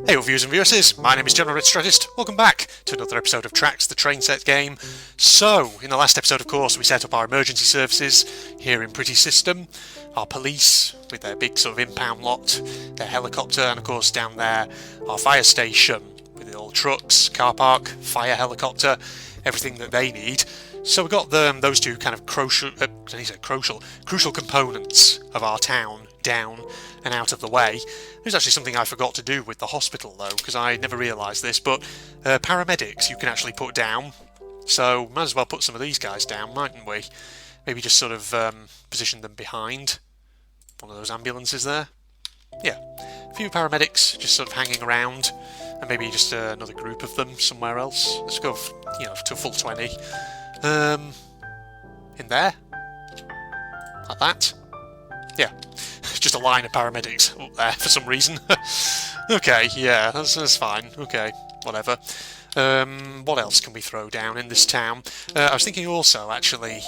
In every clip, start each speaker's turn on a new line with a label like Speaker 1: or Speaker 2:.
Speaker 1: Hey all viewers and viewers, my name is General Strategist. Welcome back to another episode of Tracks, the train set game. So, in the last episode of course we set up our emergency services here in Pretty System. Our police with their big sort of impound lot, their helicopter, and of course down there our fire station with all trucks, car park, fire helicopter, everything that they need. So we got those two kind of crucial components of our town down and out of the way. There's actually something I forgot to do with the hospital though, because I never realised this, but paramedics you can actually put down, so might as well put some of these guys down, mightn't we? Maybe just sort of position them behind one of those ambulances there. Yeah, a few paramedics just sort of hanging around, and maybe just another group of them somewhere else. Let's go, to a full 20. In there, like that. Yeah, just a line of paramedics up there for some reason. Okay, yeah, that's fine. Okay, whatever. What else can we throw down in this town? I was thinking also, actually,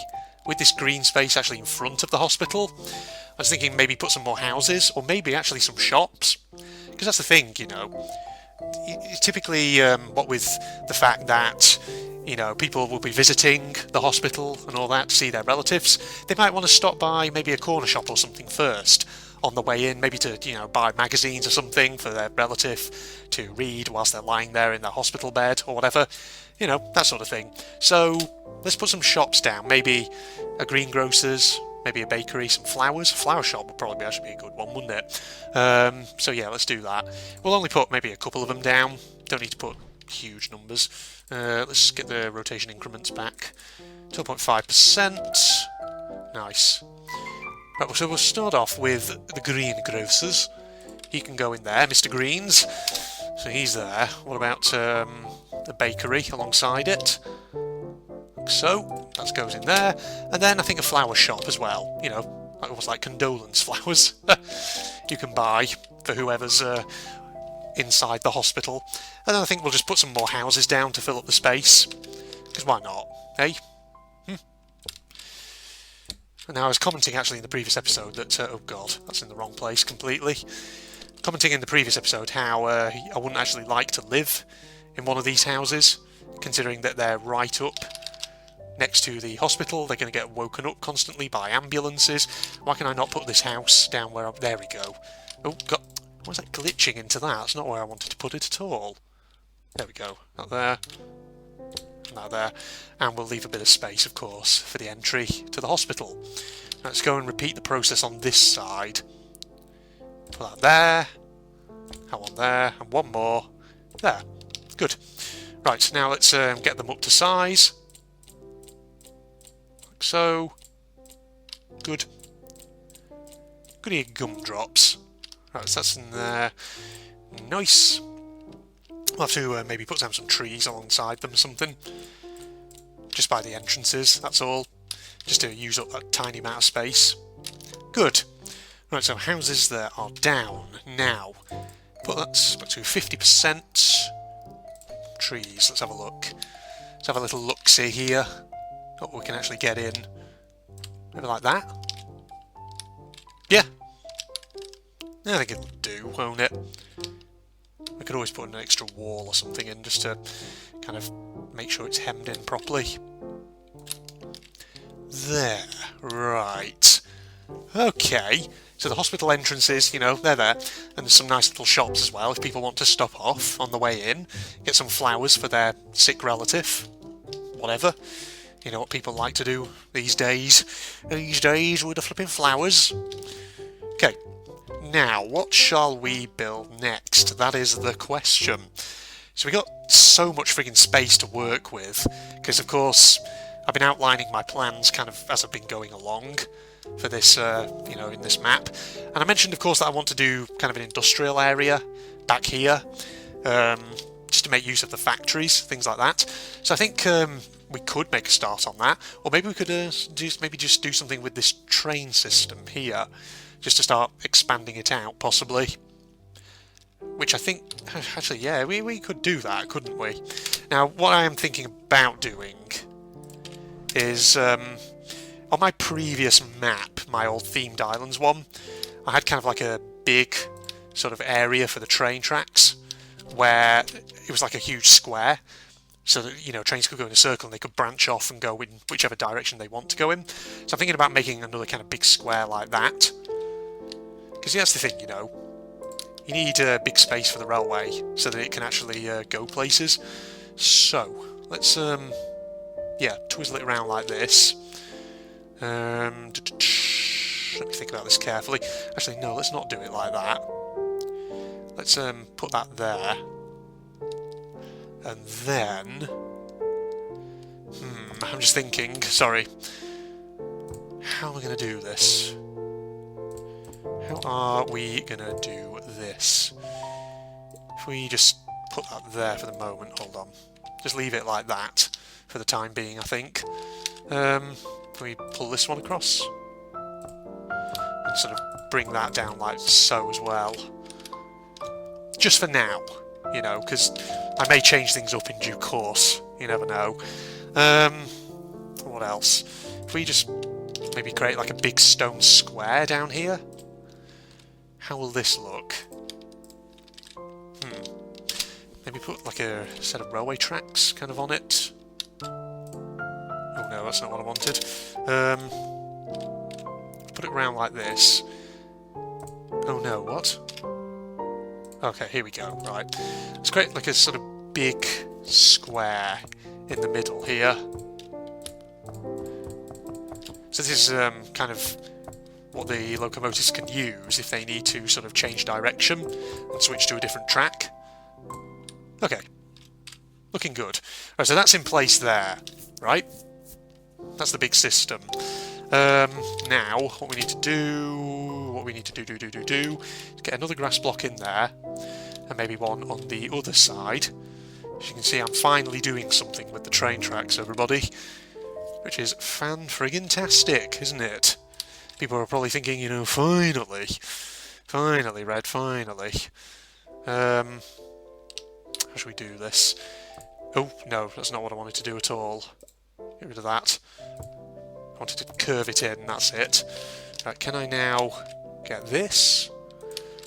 Speaker 1: with this green space actually in front of the hospital, I was thinking maybe put some more houses, or maybe actually some shops. Because that's the thing, typically, what with the fact that people will be visiting the hospital and all that to see their relatives, they might want to stop by maybe a corner shop or something first on the way in, maybe to, buy magazines or something for their relative to read whilst they're lying there in their hospital bed or whatever, that sort of thing. So let's put some shops down, maybe a greengrocer's, maybe a bakery, some flowers. A flower shop would probably actually be a good one, wouldn't it? So yeah, let's do that. We'll only put maybe a couple of them down, don't need to put huge numbers. Let's get the rotation increments back. 12.5%. Nice. Right, so we'll start off with the greengrocers. He can go in there, Mr. Greens. So he's there. What about the bakery alongside it? Like so. That goes in there. And then I think a flower shop as well. Almost like condolence flowers. You can buy for whoever's inside the hospital. And then I think we'll just put some more houses down to fill up the space. Because why not, eh? And now I was commenting actually in the previous episode that, oh god, that's in the wrong place completely. Commenting in the previous episode how I wouldn't actually like to live in one of these houses, considering that they're right up next to the hospital. They're going to get woken up constantly by ambulances. Why can I not put this house down where there we go. Oh god, why is that glitching into that? That's not where I wanted to put it at all. There we go, not there, not there. And we'll leave a bit of space, of course, for the entry to the hospital. Let's go and repeat the process on this side. Put that there, that one there, and one more. There, good. Right, so now let's get them up to size. Like so. Good. Goody gumdrops. Right, so that's in there. Nice. We'll have to maybe put down some trees alongside them or something. Just by the entrances, that's all. Just to use up that tiny amount of space. Good. Right, so houses there are down now. Put that back to 50%. Trees, let's have a look. Let's have a little look-see here. What we can actually get in. Maybe like that. Yeah. I think it'll do, won't it? We could always put an extra wall or something in just to kind of make sure it's hemmed in properly. There, right. Okay, so the hospital entrances, they're there. And there's some nice little shops as well if people want to stop off on the way in. Get some flowers for their sick relative. Whatever. You know what people like to do these days. These days with the flipping flowers. Okay. Now, what shall we build next? That is the question. So we got so much frigging space to work with, because of course I've been outlining my plans kind of as I've been going along for this, in this map. And I mentioned, of course, that I want to do kind of an industrial area back here, just to make use of the factories, things like that. So I think we could make a start on that, or maybe we could just do something with this train system here. Just to start expanding it out, possibly. Which I think, actually, yeah, we could do that, couldn't we? Now, what I am thinking about doing is, on my previous map, my old themed islands one, I had kind of like a big sort of area for the train tracks. where it was like a huge square, so that, you know, trains could go in a circle and they could branch off and go in whichever direction they want to go in. So I'm thinking about making another kind of big square like that. Because that's the thing, you know, you need a big space for the railway so that it can actually go places. So let's yeah, twizzle it around like this. Let me think about this carefully. Actually, no, let's not do it like that. Let's put that there. And then... I'm just thinking, sorry. How am I going to do this? How are we going to do this? If we just put that there for the moment, hold on. Just leave it like that for the time being, I think. Can we pull this one across? And sort of bring that down like so as well. Just for now, you know, because I may change things up in due course. You never know. What else? If we just maybe create like a big stone square down here, how will this look? Maybe put like a set of railway tracks kind of on it. Oh no, that's not what I wanted. Put it around like this. Oh no, what? Okay, here we go. Right, let's create like a sort of big square in the middle here. So this is kind of what the locomotives can use if they need to sort of change direction and switch to a different track. Okay, looking good. Right, so that's in place there, right? That's the big system. Now, what we need to do, is get another grass block in there, and maybe one on the other side. As you can see, I'm finally doing something with the train tracks, everybody, which is fan-friggin-tastic, isn't it? People are probably thinking, you know, finally, Red, finally. How should we do this? Oh, no, that's not what I wanted to do at all. Get rid of that. I wanted to curve it in, that's it. Right, can I now get this?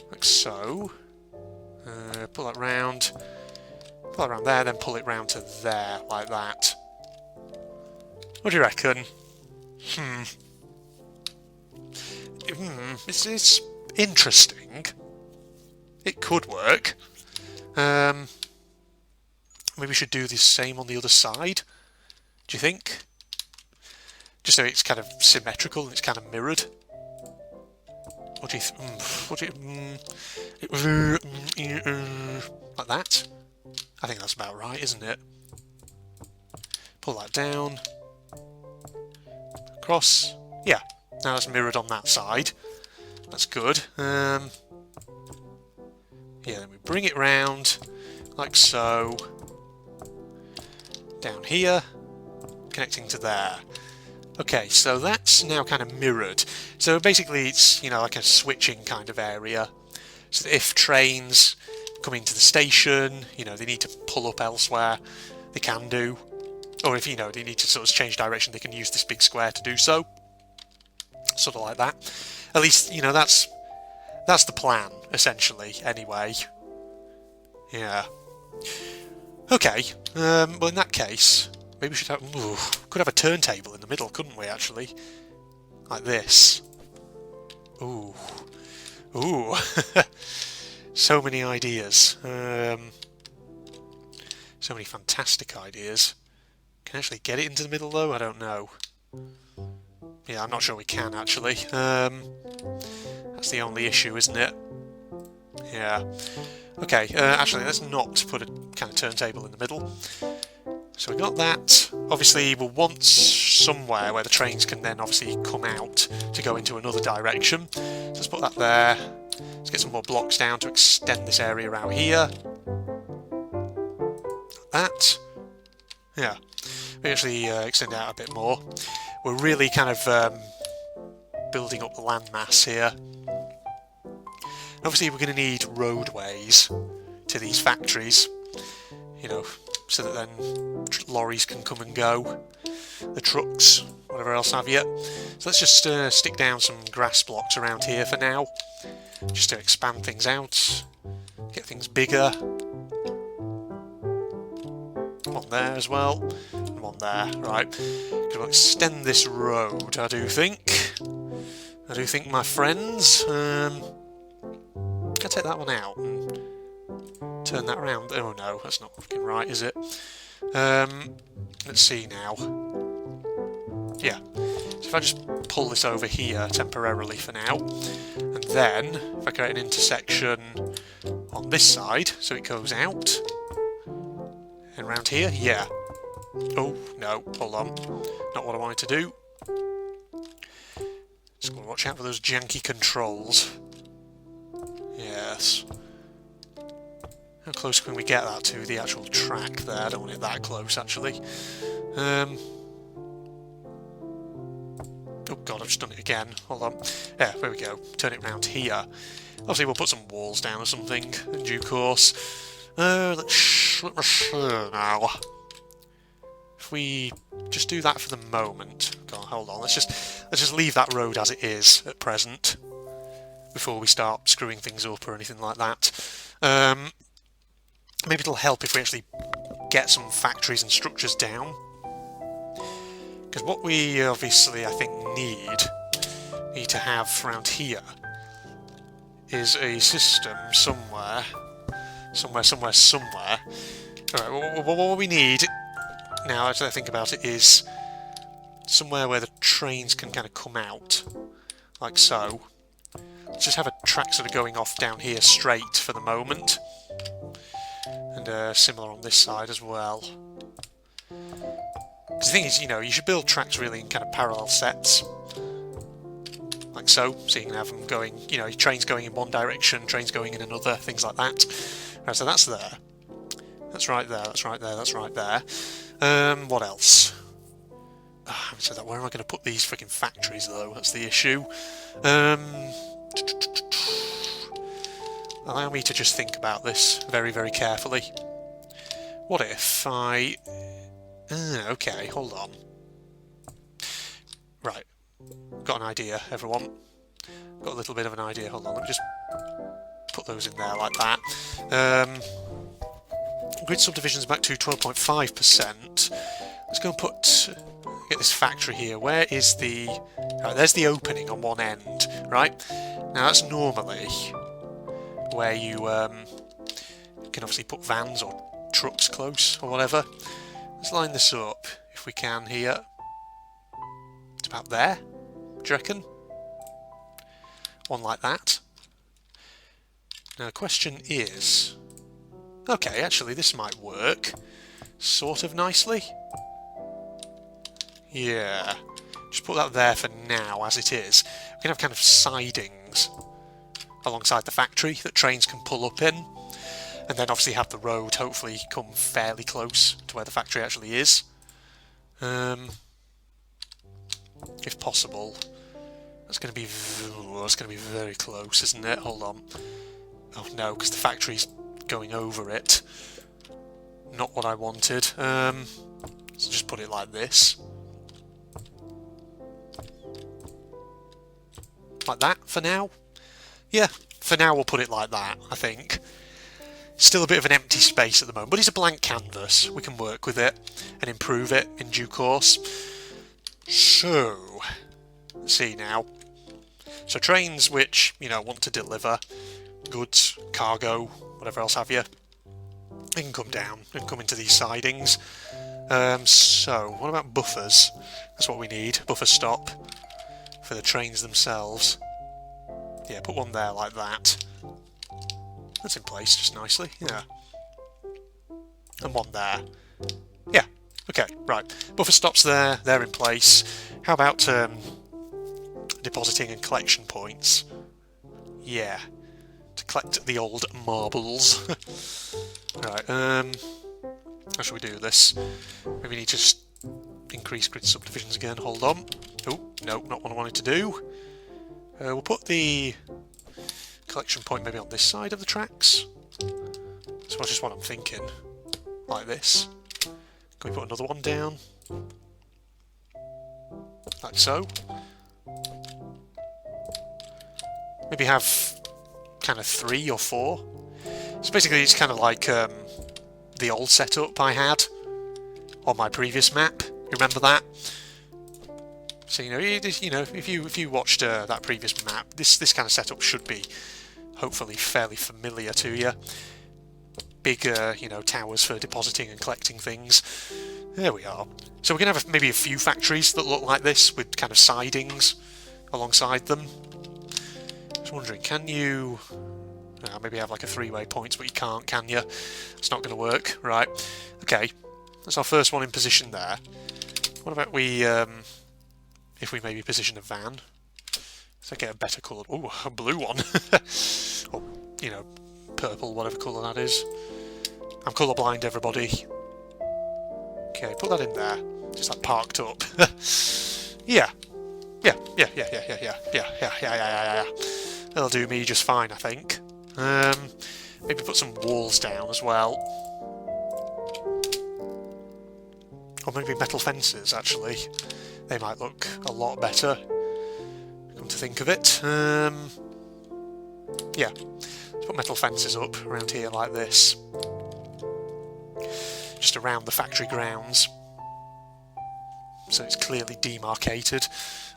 Speaker 1: Like so. Pull that round. Pull it around there, then pull it round to there, like that. What do you reckon? It's interesting. It could work. Maybe we should do the same on the other side. Do you think? Just so it's kind of symmetrical and it's kind of mirrored. What do you like that? I think that's about right, isn't it? Pull that down. Across. Yeah. Now it's mirrored on that side. That's good. Yeah, then we bring it round like so. Down here, connecting to there. Okay, so that's now kind of mirrored. So basically it's, you know, like a switching kind of area. So that if trains come into the station, you know, they need to pull up elsewhere, they can do. Or if, you know, they need to sort of change direction, they can use this big square to do so. Sort of like that. At least, you know, that's the plan, essentially, anyway. Yeah. Okay, well in that case, maybe we should have... could have a turntable in the middle, couldn't we, actually? Like this. Ooh. Ooh. So many ideas. So many fantastic ideas. Can I actually get it into the middle, though? I don't know. Yeah, I'm not sure we can, actually. That's the only issue, isn't it? Yeah. Okay, actually, let's not put a kind of turntable in the middle. So we got that. Obviously, we'll want somewhere where the trains can then obviously come out to go into another direction. So let's put that there. Let's get some more blocks down to extend this area out here. Like that. Yeah. We actually extend it out a bit more. We're really kind of building up the landmass here. Obviously we're going to need roadways to these factories, you know, so that then lorries can come and go, the trucks, whatever else have you. So let's just stick down some grass blocks around here for now, just to expand things out, get things bigger. there as well, and one there. Right, we'll extend this road, I do think. My friends. Can I take that one out and turn that around? Oh no, that's not fucking right, is it? Let's see now. Yeah. So if I just pull this over here temporarily for now, and then if I create an intersection on this side, so it goes out, and around here, yeah. Oh, no, hold on. Not what I wanted to do. Just gotta watch out for those janky controls. Yes. How close can we get that to the actual track there? I don't want it that close, actually. Oh god, I've just done it again. Hold on. Yeah, there we go. Turn it round here. Obviously, we'll put some walls down or something in due course. Let me see now. If we just do that for the moment. God, hold on. Let's just leave that road as it is at present before we start screwing things up or anything like that. Maybe it'll help if we actually get some factories and structures down. Because what we obviously, I think, need to have around here is a system somewhere. Alright, what we need, now actually I think about it, is somewhere where the trains can kind of come out, like so. Let's just have a track sort of going off down here straight for the moment. And similar on this side as well. Because the thing is, you know, you should build tracks really in kind of parallel sets. Like so you can have them going, you know, trains going in one direction, trains going in another, things like that. Right, so that's there. That's right there, that's right there, that's right there. What else? I haven't said that. Where am I going to put these freaking factories, though? That's the issue. Allow me to just think about this very, very carefully. What if I... okay, hold on. Right. Got an idea, everyone. Got a little bit of an idea. Hold on, let me just put those in there like that. Grid subdivisions back to 12.5%. Let's go and get this factory here. Where is the... Right, there's the opening on one end, right? Now that's normally where you can obviously put vans or trucks close or whatever. Let's line this up if we can here. It's about there, do you reckon? One like that. Now the question is... Okay, actually this might work sort of nicely. Yeah, just put that there for now as it is. We can have kind of sidings alongside the factory that trains can pull up in, and then obviously have the road hopefully come fairly close to where the factory actually is. If possible. That's going to be very close, isn't it? Hold on. Oh no, because the factory's going over it. Not what I wanted. So just put it like this. Like that for now? Yeah, for now we'll put it like that, I think. Still a bit of an empty space at the moment, but it's a blank canvas. We can work with it and improve it in due course. So, let's see now. So trains which, you know, want to deliver goods, cargo, whatever else have you, they can come down and come into these sidings. So, what about buffers? That's what we need, buffer stop for the trains themselves. Yeah, put one there like that. That's in place just nicely, yeah. And one there. Yeah, okay, right. Buffer stops there, they're in place. How about depositing and collection points? Yeah, to collect the old marbles. Right, how should we do this? Maybe we need to just increase grid subdivisions again, hold on. Oh, no, not what I wanted to do. We'll put the collection point maybe on this side of the tracks. So that's just what I'm thinking. Like this. Can we put another one down? Like so. Maybe have kind of 3 or 4. So basically it's kind of like the old setup I had. on my previous map. You remember that? So if you watched that previous map, this kind of setup should be hopefully fairly familiar to you. Big towers for depositing and collecting things. There we are. So we're gonna have maybe a few factories that look like this with kind of sidings alongside them. Just wondering, can you maybe have like a three-way points, but you can't, can you? It's not going to work, right? Okay, that's our first one in position there. What about we, if we maybe position a van? So get a better colour. Ooh, a blue one. Or, purple, whatever colour that is. I'm colourblind, everybody. Okay, put that in there. Just like parked up. Yeah. That'll do me just fine, I think. Maybe put some walls down as well. Or maybe metal fences, actually. They might look a lot better, come to think of it. Yeah, let's put metal fences up around here like this. Just around the factory grounds. So it's clearly demarcated.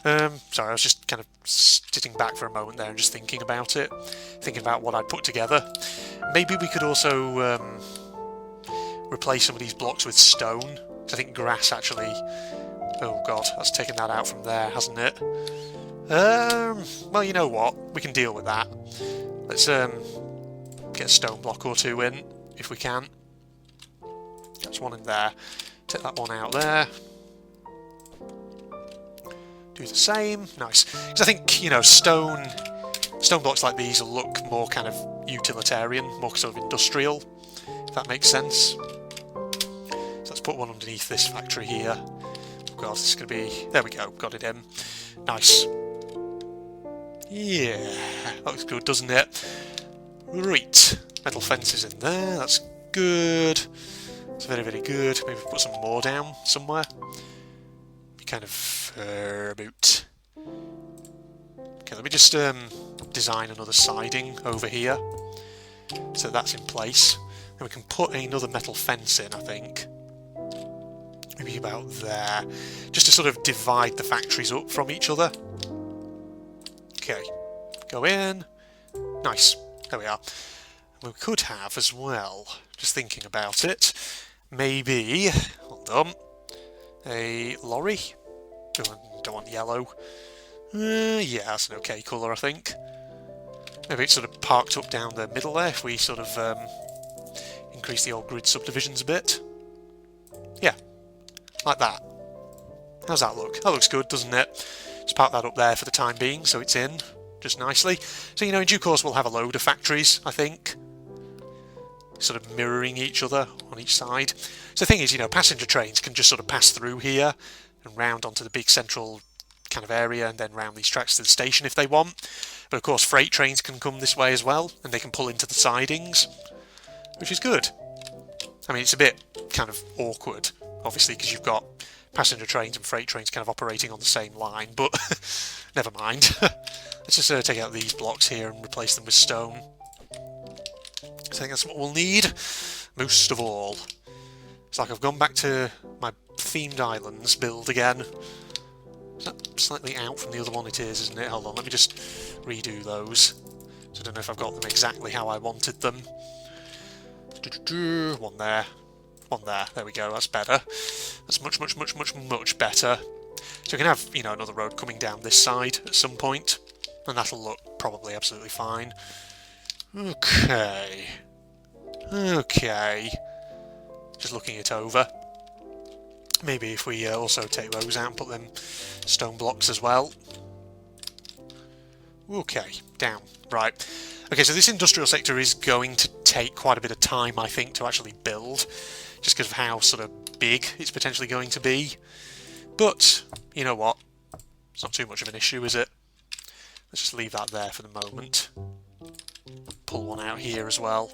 Speaker 1: Sorry, I was just kind of sitting back for a moment there and just thinking about it. Thinking about what I'd put together. Maybe we could also replace some of these blocks with stone. I think grass actually... Oh god, that's taken that out from there, hasn't it? Well, you know what? We can deal with that. Let's get a stone block or two in, if we can. That's one in there. Take that one out there. Do the same. Nice. Because I think, stone blocks like these will look more kind of utilitarian, more sort of industrial, if that makes sense. So let's put one underneath this factory here. Oh god, this is going to be... There we go, got it in. Nice. Yeah, that looks good, doesn't it? Right. Metal fences in there, that's good. It's very, very good. Maybe put some more down somewhere. Be kind of about. Okay, let me just design another siding over here. So that's in place. Then we can put another metal fence in, I think. Maybe about there. Just to sort of divide the factories up from each other. Okay. Go in. Nice. There we are. We could have as well, just thinking about it, maybe, hold on, a lorry. Don't want yellow. Yeah, that's an okay colour, I think. Maybe it's sort of parked up down the middle there if we sort of increase the old grid subdivisions a bit. Yeah, like that. How's that look? That looks good, doesn't it? Just park that up there for the time being, so it's in just nicely. So, in due course we'll have a load of factories, I think. Sort of mirroring each other on each side. So the thing is, passenger trains can just sort of pass through here and round onto the big central kind of area and then round these tracks to the station if they want. But of course freight trains can come this way as well and they can pull into the sidings, which is good. I mean, it's a bit kind of awkward, obviously, because you've got passenger trains and freight trains kind of operating on the same line, but never mind. Let's just take out these blocks here and replace them with stone. I think that's what we'll need, most of all. It's like I've gone back to my themed islands build again. Is that slightly out from the other one? It is, isn't it? Hold on, let me just redo those. So I don't know if I've got them exactly how I wanted them. One there. One there. There we go, that's better. That's much, much, much, much, much better. So we can have, another road coming down this side at some point, and that'll look probably absolutely fine. Okay. Just looking it over. Maybe if we also take those out and put them stone blocks as well. Okay, down. Right. Okay, so this industrial sector is going to take quite a bit of time, I think, to actually build, just because of how sort of big it's potentially going to be. But, you know what? It's not too much of an issue, is it? Let's just leave that there for the moment. Pull one out here as well.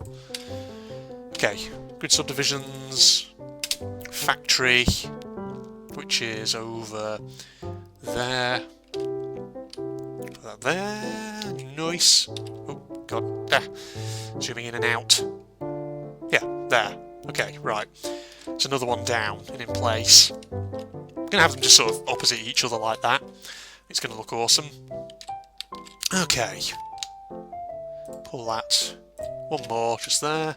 Speaker 1: Okay, grid subdivisions, factory, which is over there. Put that there, nice. Oh god, there. Zooming in and out. Yeah, there. Okay, right. It's another one down and in place. I'm going to have them just sort of opposite each other like that. It's going to look awesome. Okay. Pull that. One more, just there.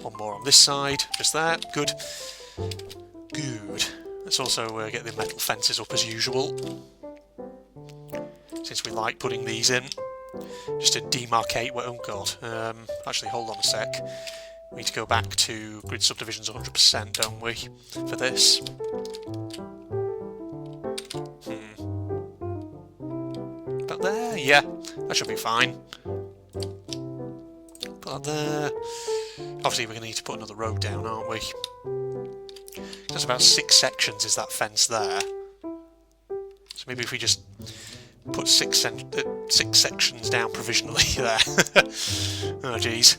Speaker 1: One more on this side, just there. Good. Good. Let's also get the metal fences up as usual, since we like putting these in, just to demarcate where... Oh god, actually hold on a sec. We need to go back to grid subdivisions 100%, don't we, for this? About there? Yeah, that should be fine. Put that there. Obviously we're going to need to put another road down, aren't we? There's about 6 sections is that fence there. So maybe if we just put 6 sections down provisionally there. Oh jeez.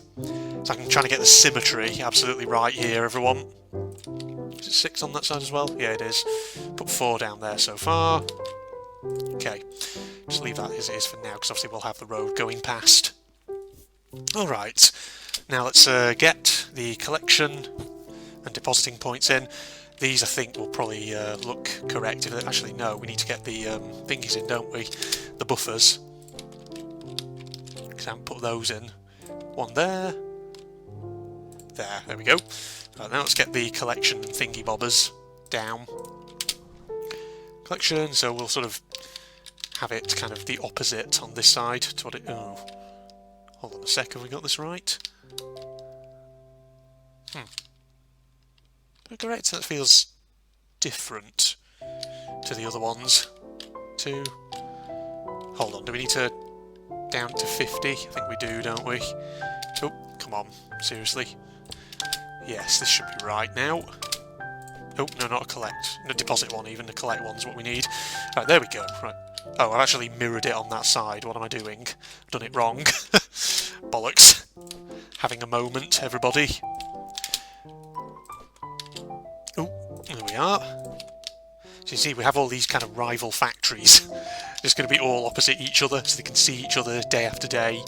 Speaker 1: So I'm trying to get the symmetry absolutely right here, everyone. Is it 6 on that side as well? Yeah, it is. Put 4 down there so far. Okay. Just leave that as it is for now, because obviously we'll have the road going past. Alright. Now let's get the collection and depositing points in. These, I think, will probably look correct. Actually, no, we need to get the thingies in, don't we? The buffers. Because I haven't put those in. One there. There we go. Right, now let's get the collection thingy bobbers down. Collection, so we'll sort of have it kind of the opposite on this side to what it... Oh, hold on a sec, have we got this right? Correct, that feels different to the other ones. Hold on, do we need to down to 50? I think we do, don't we? Oh, come on, seriously. Yes, this should be right now. Oh, no, not a collect. No, deposit one even. The collect one's what we need. Right, there we go. Right. Oh, I've actually mirrored it on that side. What am I doing? I've done it wrong. Bollocks. Having a moment, everybody. Oh, there we are. So you see, we have all these kind of rival factories. It's going to be all opposite each other, so they can see each other day after day.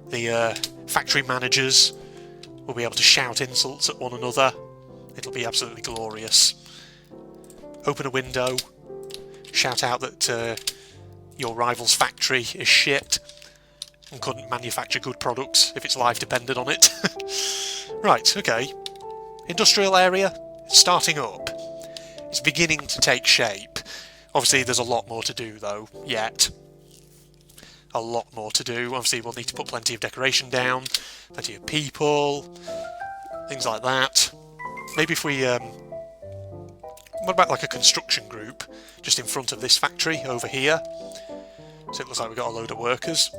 Speaker 1: The factory managers will be able to shout insults at one another. It'll be absolutely glorious. Open a window, shout out that your rival's factory is shit and couldn't manufacture good products if its life depended on it. Right, okay. Industrial area, starting up. It's beginning to take shape. Obviously there's a lot more to do though, yet. A lot more to do. Obviously we'll need to put plenty of decoration down, plenty of people, things like that. Maybe if we... what about like a construction group just in front of this factory over here? So it looks like we've got a load of workers.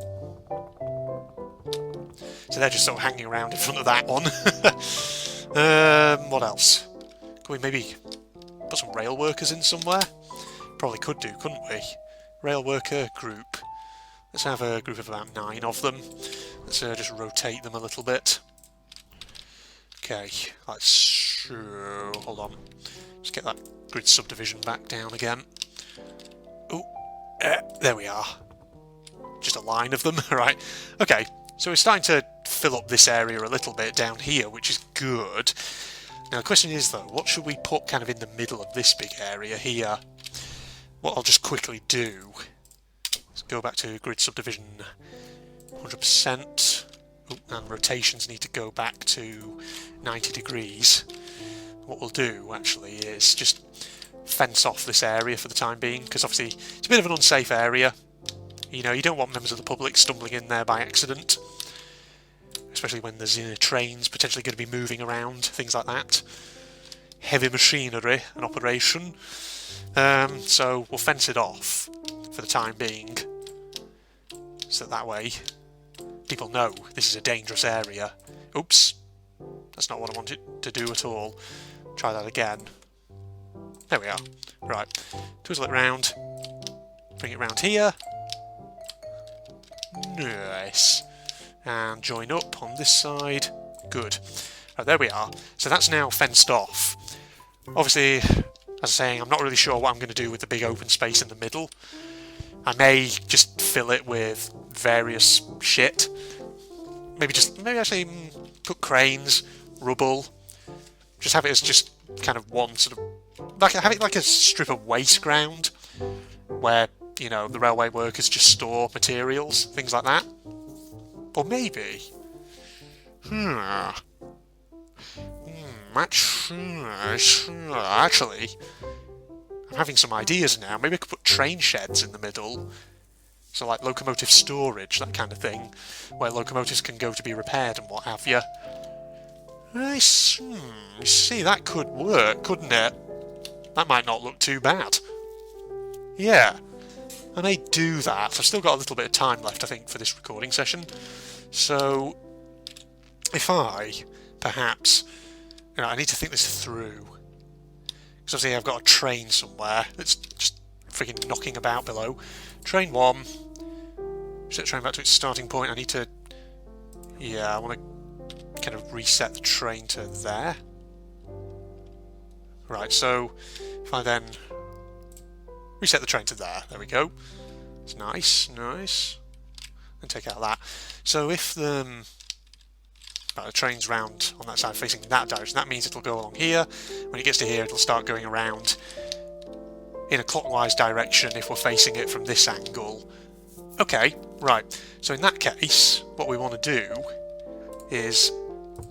Speaker 1: So they're just sort of hanging around in front of that one. What else? Can we maybe put some rail workers in somewhere? Probably could do, couldn't we? Rail worker group. Let's have a group of about 9 of them. Let's just rotate them a little bit. Okay, let's... hold on. Just get that grid subdivision back down again. Oh, there we are. Just a line of them, right. Okay, so we're starting to fill up this area a little bit down here, which is good. Now the question is though, what should we put kind of in the middle of this big area here? What I'll just quickly do... Let's go back to grid subdivision 100%. Oh, and rotations need to go back to 90 degrees. What we'll do, actually, is just fence off this area for the time being, because obviously it's a bit of an unsafe area. You know, you don't want members of the public stumbling in there by accident, especially when there's trains potentially going to be moving around, things like that. Heavy machinery and operation. So we'll fence it off for the time being, so that way people know this is a dangerous area. Oops, that's not what I wanted to do at all. Try that again. There we are. Right, twizzle it round, bring it round here. Nice. And join up on this side. Good. Right, there we are. So that's now fenced off. Obviously, as I was saying, I'm not really sure what I'm going to do with the big open space in the middle. I may just fill it with various shit. Maybe actually put cranes, rubble, Just have it as just kind of one sort of... like have it like a strip of waste ground where, you know, the railway workers just store materials, things like that. Or maybe... Actually, I'm having some ideas now. Maybe I could put train sheds in the middle. So like locomotive storage, that kind of thing, where locomotives can go to be repaired and what have you. You see, that could work, couldn't it? That might not look too bad. Yeah, I may do that. I've still got a little bit of time left, I think, for this recording session. So, if I, perhaps... You know, I need to think this through. Because obviously I've got a train somewhere that's just freaking knocking about below. Train 1. Set the train back to its starting point. I need to... Yeah, I want to kind of reset the train to there. Right, so if I then reset the train to there, there we go. It's nice, nice. And take out that. So if the train's round on that side facing that direction, that means it'll go along here. When it gets to here, it'll start going around in a clockwise direction if we're facing it from this angle. Okay, right. So in that case, what we want to do is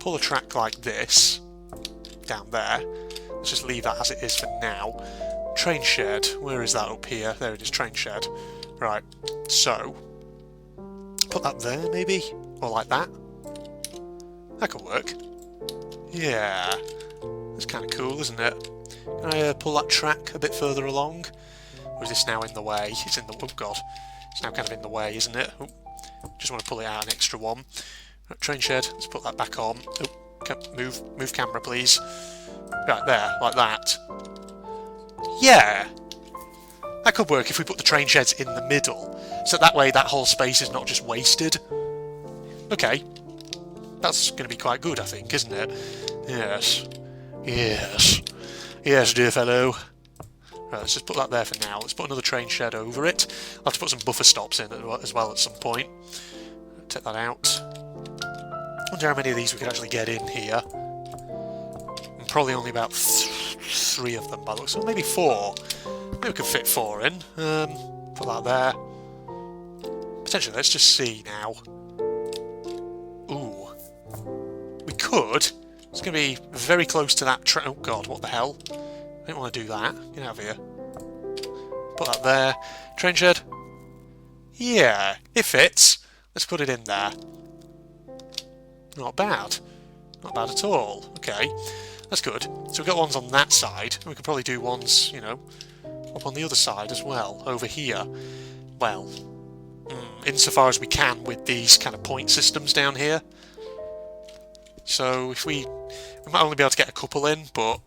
Speaker 1: pull a track like this down there. Let's just leave that as it is for now. Train shed, where is that up here? There it is, train shed. Right, so put that there maybe, or like that. That could work. Yeah, that's kind of cool, isn't it? Can I pull that track a bit further along? Or is this now in the way? It's in the... Oh god, it's now kind of in the way, isn't it? Oh, just want to pull it out an extra one. Right, train shed, let's put that back on. Oh, move camera please. Right there, like that. Yeah! That could work if we put the train sheds in the middle. So that way that whole space is not just wasted. Okay. That's going to be quite good, I think, isn't it? Yes. Yes. Yes, dear fellow. Right, let's just put that there for now. Let's put another train shed over it. I'll have to put some buffer stops in as well at some point. Take that out. I wonder how many of these we could actually get in here. And probably only about 3 of them by the looks of it. Maybe 4. Maybe we could fit 4 in. Put that there. Potentially, let's just see now. Ooh. We could. It's going to be very close to that train. Oh god, what the hell? I don't want to do that. Get out of here. Put that there. Train shed. Yeah, it fits. Let's put it in there. Not bad. Not bad at all. Okay, that's good. So we've got ones on that side, and we could probably do ones, you know, up on the other side as well, over here. Well, insofar as we can with these kind of point systems down here. So if we might only be able to get a couple in, but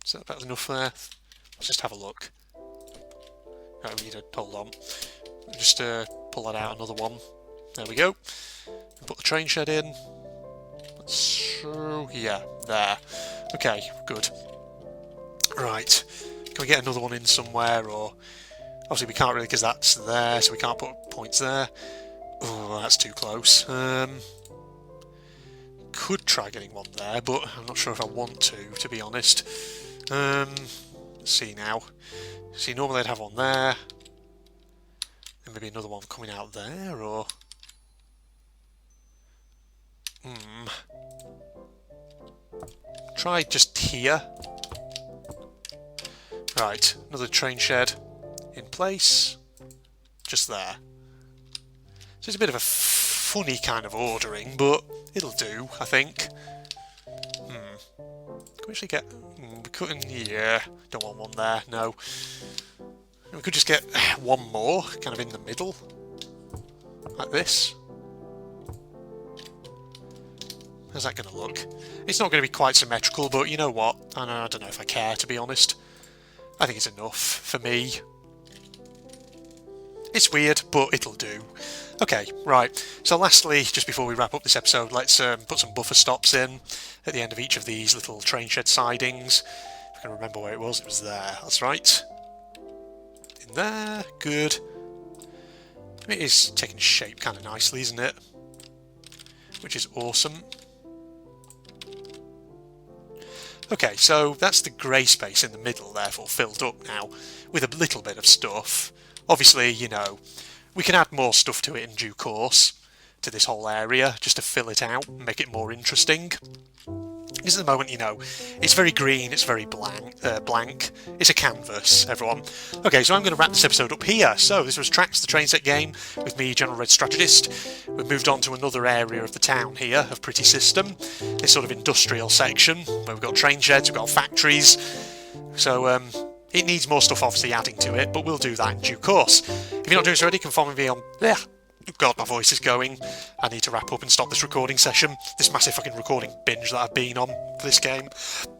Speaker 1: is that about enough there? Let's just have a look. Right, we need to hold on. Just pull that out, another one. There we go. Put the train shed in. So yeah, there. Okay, good. Right. Can we get another one in somewhere, or obviously we can't really because that's there, so we can't put points there. Oh, that's too close. Could try getting one there, but I'm not sure if I want to be honest. Let's see now. See, normally I'd have one there, and maybe another one coming out there, or try just here. Right, another train shed in place, just there. So it's a bit of a funny kind of ordering, but it'll do, I think. Can we actually get... we couldn't... Yeah, don't want one there, no. We could just get one more, kind of in the middle, like this. How's that going to look? It's not going to be quite symmetrical, but you know what? I don't know if I care, to be honest. I think it's enough for me. It's weird, but it'll do. Okay, right. So lastly, just before we wrap up this episode, let's put some buffer stops in at the end of each of these little train shed sidings. If I can remember where it was there. That's right. In there. Good. It is taking shape kind of nicely, isn't it? Which is awesome. Okay, so that's the grey space in the middle, therefore filled up now with a little bit of stuff. Obviously, you know, we can add more stuff to it in due course, to this whole area, just to fill it out and make it more interesting. Because at the moment, you know, it's very green, it's very blank. It's a canvas, everyone. Okay, so I'm going to wrap this episode up here. So this was Tracks, the train set game, with me, General Red Strategist. We've moved on to another area of the town here, of Pretty System. This sort of industrial section, where we've got train sheds, we've got factories. So, it needs more stuff obviously adding to it, but we'll do that in due course. If you're not doing so already, you can follow me on... God, my voice is going. I need to wrap up and stop this recording session. This massive fucking recording binge that I've been on for this game.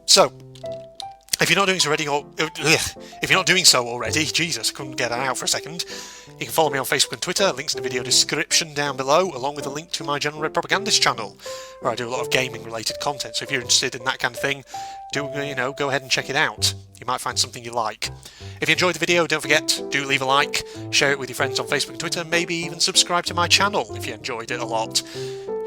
Speaker 1: So, if you're not doing so already, Jesus, I couldn't get that out for a second. You can follow me on Facebook and Twitter. Links in the video description down below, along with a link to my General Red Propagandist channel, where I do a lot of gaming-related content. So if you're interested in that kind of thing, do go ahead and check it out. You might find something you like. If you enjoyed the video, don't forget, do leave a like, share it with your friends on Facebook and Twitter, maybe even subscribe to my channel if you enjoyed it a lot.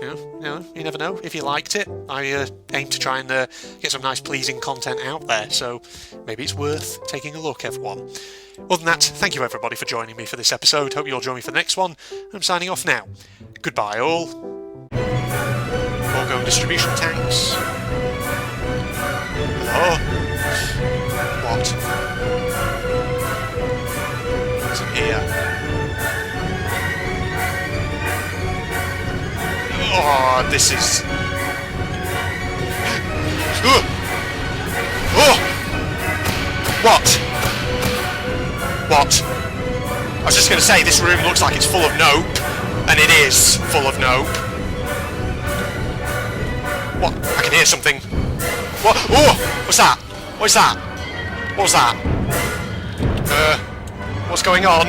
Speaker 1: You never know. If you liked it, I aim to try and get some nice pleasing content out there, so maybe it's worth taking a look, everyone. Other than that, thank you everybody for joining me for this episode. Hope you'll join me for the next one. I'm signing off now. Goodbye all. All going distribution tanks. Hello? What? What's in here? Oh, this is... What? What? I was just going to say, this room looks like it's full of nope, and it is full of nope. What? I can hear something. What? Oh! What's that? What's that? What was that? What's going on?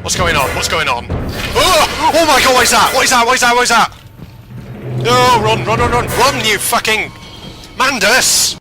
Speaker 1: What's going on? What's going on? Oh! Oh my god, what is that? What is that? What is that? What is that? No, run, run, run, run, run, you fucking... Mandus!